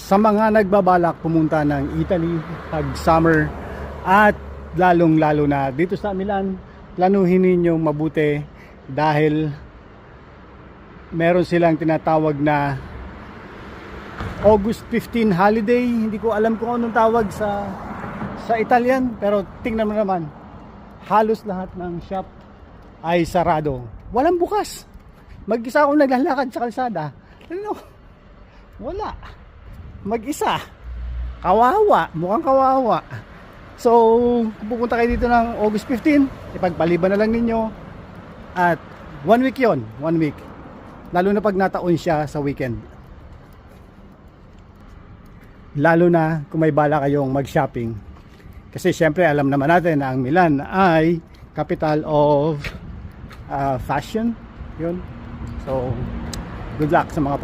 Sa mga nagbabalak pumunta ng Italy pag summer at lalong lalo na dito sa Milan, planuhin ninyong mabuti dahil meron silang tinatawag na August 15 holiday. Hindi ko alam kung anong tawag sa Italian, pero tingnan mo naman, halos lahat ng shop ay sarado, walang bukas. Mag-isa akong naglalakad sa kalsada, wala, mag-isa, kawawa, mukhang kawawa. So kung pupunta kayo dito ng August 15, ipagpaliban na lang ninyo. At 1 week yon, 1 week, lalo na pag nataon siya sa weekend, lalo na kung may bala kayong mag-shopping. Kasi syempre alam naman natin na ang Milan ay capital of fashion, yun. So good luck sa mga